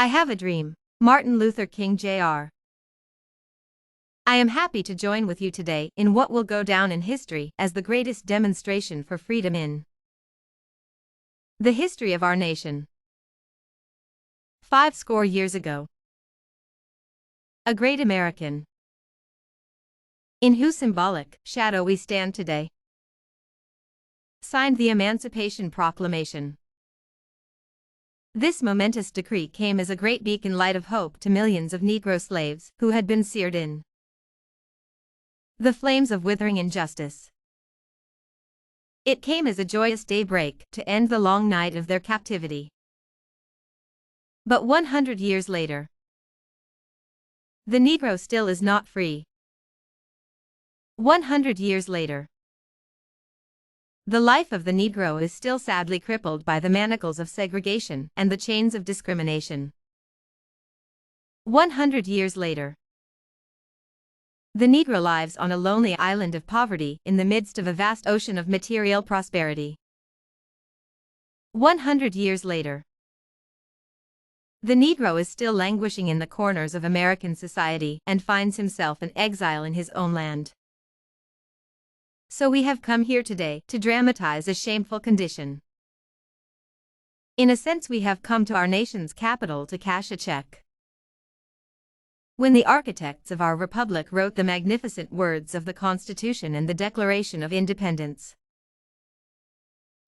I have a dream. Martin Luther King Jr. I am happy to join with you today in what will go down in history as the greatest demonstration for freedom in the history of our nation. 50 years ago, a great American, in whose symbolic shadow we stand today, signed the Emancipation Proclamation. This momentous decree came as a great beacon light of hope to millions of Negro slaves who had been seared in the flames of withering injustice. It came as a joyous daybreak to end the long night of their captivity. But 100 years later, the Negro still is not free. 100 years later, the life of the Negro is still sadly crippled by the manacles of segregation and the chains of discrimination. 100 years later, the Negro lives on a lonely island of poverty in the midst of a vast ocean of material prosperity. 100 years later, the Negro is still languishing in the corners of American society and finds himself an exile in his own land. So we have come here today to dramatize a shameful condition. In a sense, we have come to our nation's capital to cash a check. When the architects of our republic wrote the magnificent words of the Constitution and the Declaration of Independence,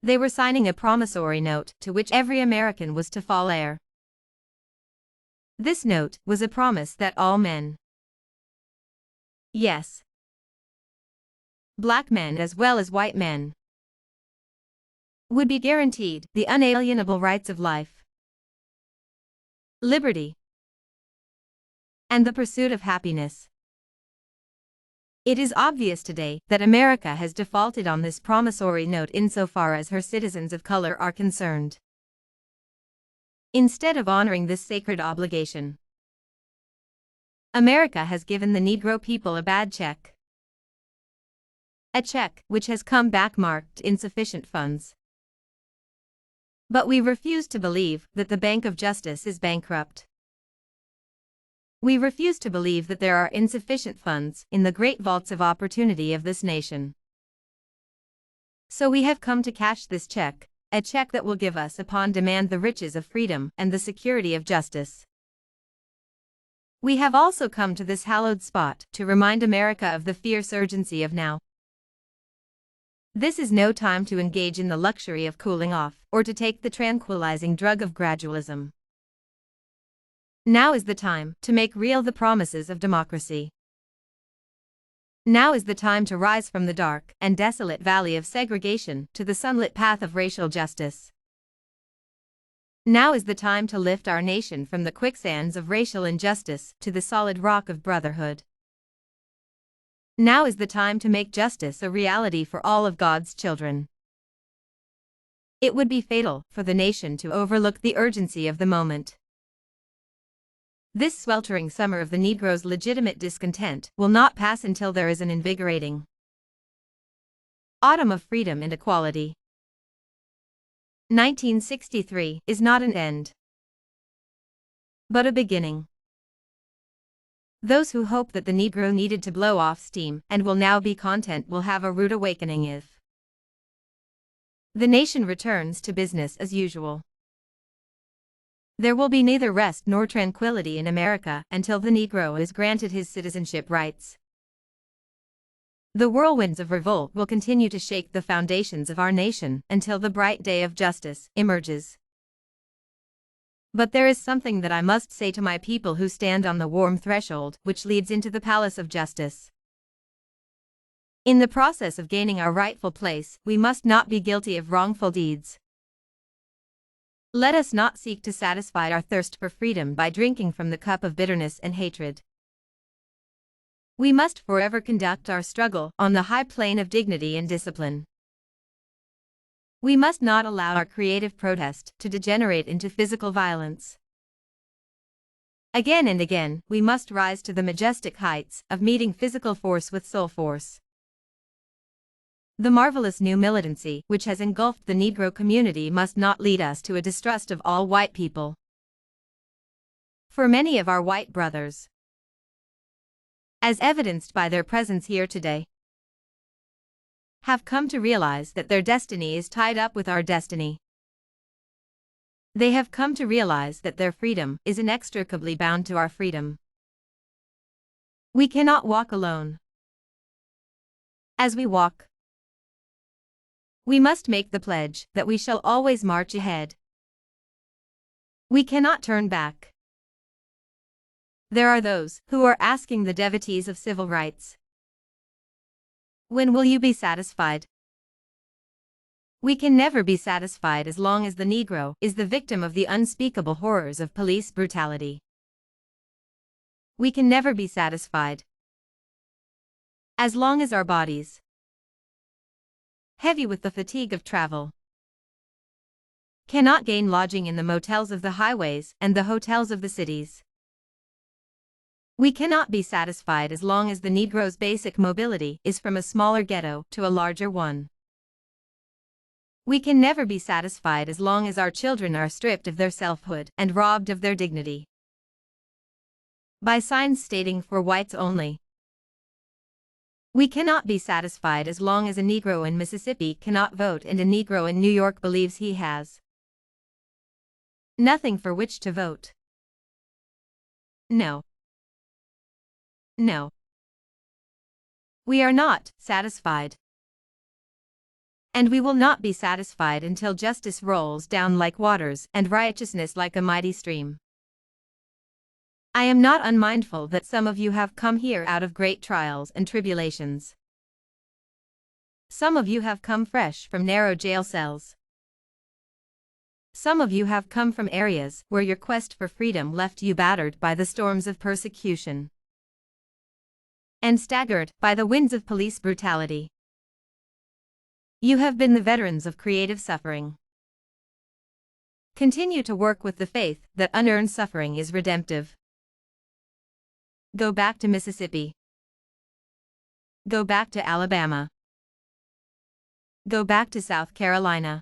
they were signing a promissory note to which every American was to fall heir. This note was a promise that all men, yes, black men as well as white men, would be guaranteed the unalienable rights of life, liberty, and the pursuit of happiness. It is obvious today that America has defaulted on this promissory note insofar as her citizens of color are concerned. Instead of honoring this sacred obligation, America has given the Negro people a bad check. A check which has come back marked insufficient funds. But we refuse to believe that the Bank of Justice is bankrupt. We refuse to believe that there are insufficient funds in the great vaults of opportunity of this nation. So we have come to cash this check, a check that will give us upon demand the riches of freedom and the security of justice. We have also come to this hallowed spot to remind America of the fierce urgency of now. This is no time to engage in the luxury of cooling off, or to take the tranquilizing drug of gradualism. Now is the time to make real the promises of democracy. Now is the time to rise from the dark and desolate valley of segregation to the sunlit path of racial justice. Now is the time to lift our nation from the quicksands of racial injustice to the solid rock of brotherhood. Now is the time to make justice a reality for all of God's children. It would be fatal for the nation to overlook the urgency of the moment. This sweltering summer of the Negro's legitimate discontent will not pass until there is an invigorating autumn of freedom and equality. 1963 is not an end, but a beginning. Those who hope that the Negro needed to blow off steam and will now be content will have a rude awakening if the nation returns to business as usual. There will be neither rest nor tranquility in America until the Negro is granted his citizenship rights. The whirlwinds of revolt will continue to shake the foundations of our nation until the bright day of justice emerges. But there is something that I must say to my people who stand on the warm threshold which leads into the palace of justice. In the process of gaining our rightful place, we must not be guilty of wrongful deeds. Let us not seek to satisfy our thirst for freedom by drinking from the cup of bitterness and hatred. We must forever conduct our struggle on the high plane of dignity and discipline. We must not allow our creative protest to degenerate into physical violence. Again and again, we must rise to the majestic heights of meeting physical force with soul force. The marvelous new militancy which has engulfed the Negro community must not lead us to a distrust of all white people. For many of our white brothers, as evidenced by their presence here today, have come to realize that their destiny is tied up with our destiny. They have come to realize that their freedom is inextricably bound to our freedom. We cannot walk alone. As we walk, we must make the pledge that we shall always march ahead. We cannot turn back. There are those who are asking the devotees of civil rights, when will you be satisfied? We can never be satisfied as long as the Negro is the victim of the unspeakable horrors of police brutality. We can never be satisfied as long as our bodies, heavy with the fatigue of travel, cannot gain lodging in the motels of the highways and the hotels of the cities. We cannot be satisfied as long as the Negro's basic mobility is from a smaller ghetto to a larger one. We can never be satisfied as long as our children are stripped of their selfhood and robbed of their dignity by signs stating "for whites only." We cannot be satisfied as long as a Negro in Mississippi cannot vote and a Negro in New York believes he has nothing for which to vote. No. No. We are not satisfied. And we will not be satisfied until justice rolls down like waters and righteousness like a mighty stream. I am not unmindful that some of you have come here out of great trials and tribulations. Some of you have come fresh from narrow jail cells. Some of you have come from areas where your quest for freedom left you battered by the storms of persecution and staggered by the winds of police brutality. You have been the veterans of creative suffering. Continue to work with the faith that unearned suffering is redemptive. Go back to Mississippi. Go back to Alabama. Go back to South Carolina.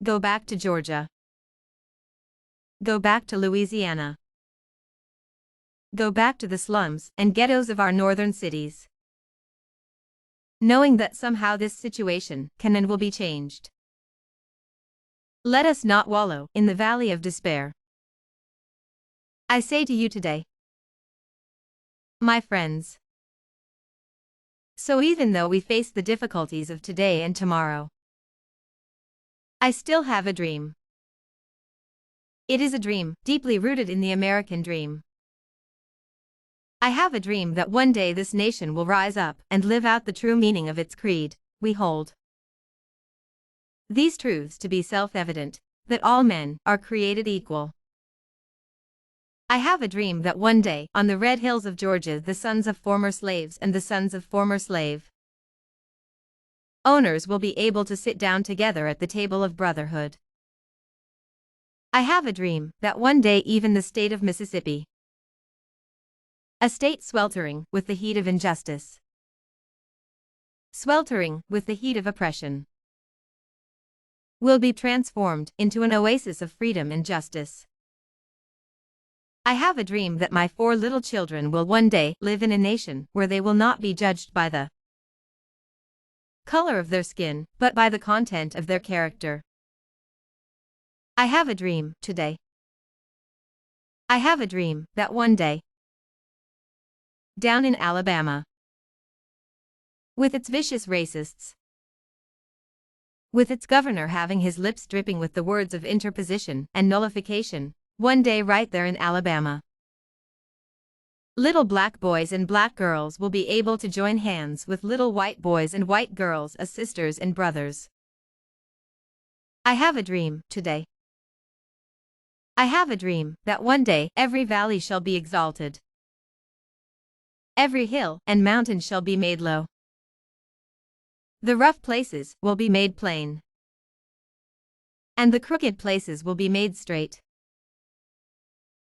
Go back to Georgia. Go back to Louisiana. Go back to the slums and ghettos of our northern cities, knowing that somehow this situation can and will be changed. Let us not wallow in the valley of despair. I say to you today, my friends, so even though we face the difficulties of today and tomorrow, I still have a dream. It is a dream deeply rooted in the American dream. I have a dream that one day this nation will rise up and live out the true meaning of its creed. We hold these truths to be self-evident, that all men are created equal. I have a dream that one day, on the red hills of Georgia, the sons of former slaves and the sons of former slave owners will be able to sit down together at the table of brotherhood. I have a dream that one day even the state of Mississippi, a state sweltering with the heat of injustice, sweltering with the heat of oppression, will be transformed into an oasis of freedom and justice. I have a dream that my 4 little children will one day live in a nation where they will not be judged by the color of their skin, but by the content of their character. I have a dream today. I have a dream that one day, down in Alabama, with its vicious racists, with its governor having his lips dripping with the words of interposition and nullification, one day right there in Alabama, little black boys and black girls will be able to join hands with little white boys and white girls as sisters and brothers. I have a dream today. I have a dream that one day every valley shall be exalted. Every hill and mountain shall be made low. The rough places will be made plain, and the crooked places will be made straight,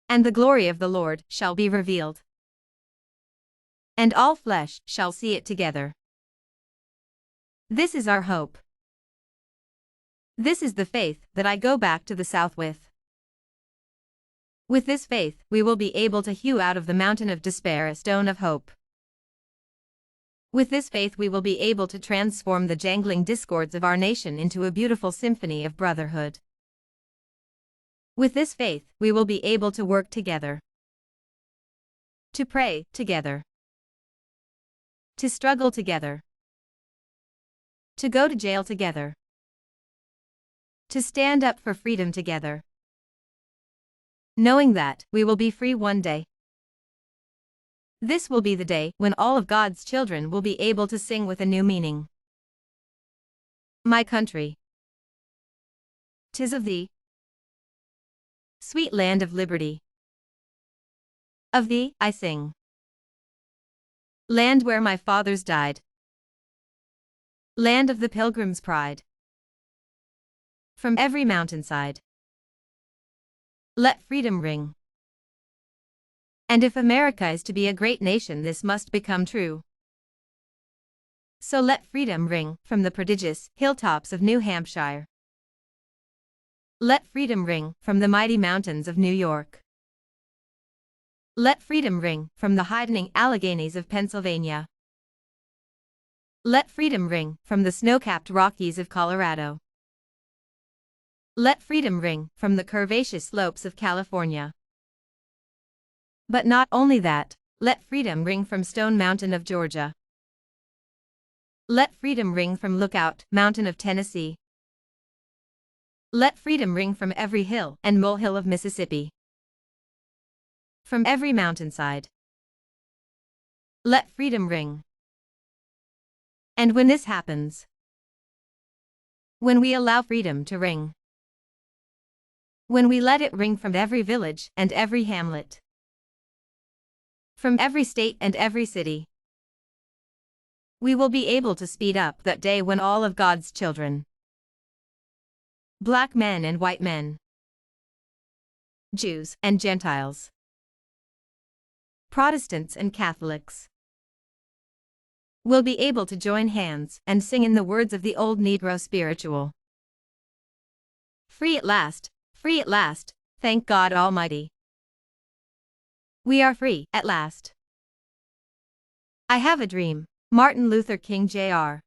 and the glory of the Lord shall be revealed, and all flesh shall see it together. This is our hope. This is the faith that I go back to the South with. With this faith, we will be able to hew out of the mountain of despair a stone of hope. With this faith, we will be able to transform the jangling discords of our nation into a beautiful symphony of brotherhood. With this faith, we will be able to work together, to pray together, to struggle together, to go to jail together, to stand up for freedom together, knowing that we will be free one day. This will be the day when all of God's children will be able to sing with a new meaning. My country, 'tis of thee, sweet land of liberty. Of thee I sing, land where my fathers died, land of the pilgrim's pride. From every mountainside, let freedom ring. And if America is to be a great nation, this must become true. So let freedom ring from the prodigious hilltops of New Hampshire. Let freedom ring from the mighty mountains of New York. Let freedom ring from the widening Alleghenies of Pennsylvania. Let freedom ring from the snow-capped Rockies of Colorado. Let freedom ring from the curvaceous slopes of California. But not only that, let freedom ring from Stone Mountain of Georgia. Let freedom ring from Lookout Mountain of Tennessee. Let freedom ring from every hill and molehill of Mississippi. From every mountainside, let freedom ring. And when this happens, when we allow freedom to ring, when we let it ring from every village and every hamlet, from every state and every city, we will be able to speed up that day when all of God's children, black men and white men, Jews and Gentiles, Protestants and Catholics, will be able to join hands and sing in the words of the old Negro spiritual. Free at last, thank God Almighty. We are free, at last. I have a dream. Martin Luther King Jr.